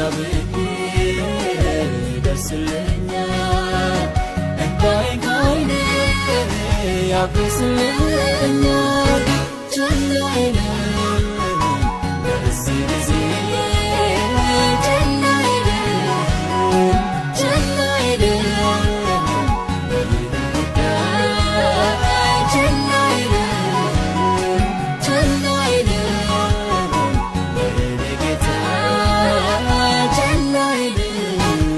ዘብዬ ደስልኛል እንዳይን ከዓይኔ ያብስልኛል ችላ አይልም በዚህ ጊዜ ችላ አይልም ችላ አይልም በይህ ጉዳይ ችላ አይልም ችላ አይልም በይህ ጌታ ችላ አይልም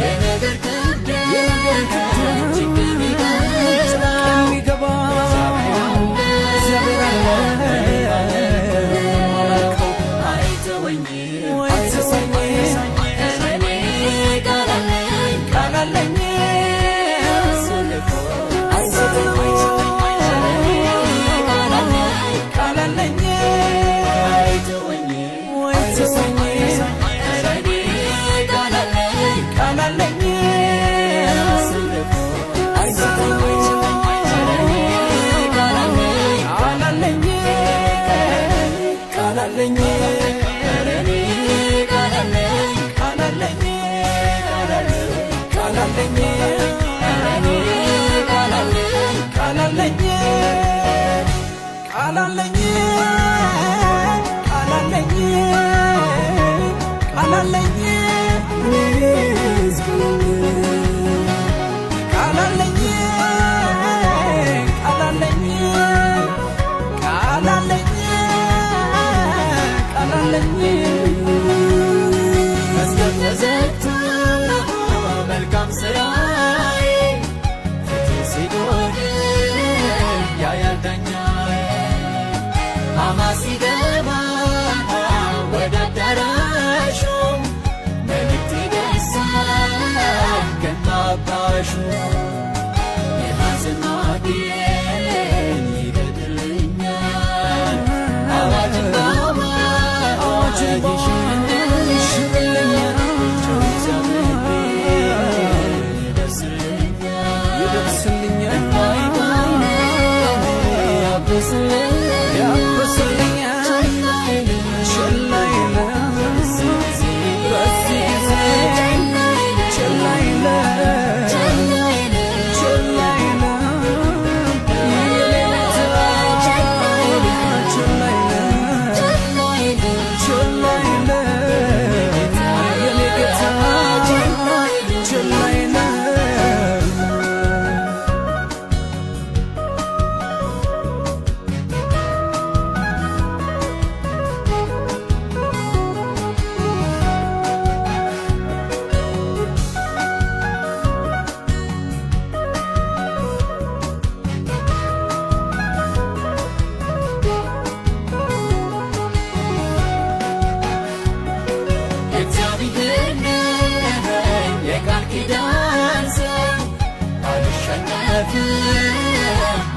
የነገር ክብደት ችግር የሚገባ አይተወኝም እኔ ቃል አለኝ መዝገብ ተዘግቶ መልካም ስራዬ ፊቴ ሲጎድል ያያል ዳኛዬ አማ ሲገባ ወደ አዳራሹ መልእክት ይደርሳል ገና አባሹ የሐዘን ማዕዴን ይገድልኛል አዋጅ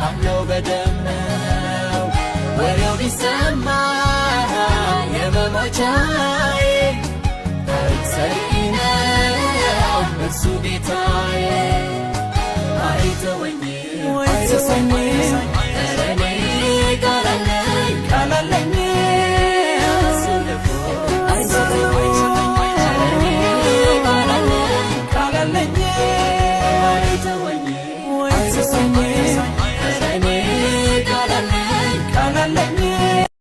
አምነው በደም ነው ወሬው ቢሰማ የመሞቻዬ ታሪክ ሰሪ ነው እርሱ ጌታዬ አይተወኝም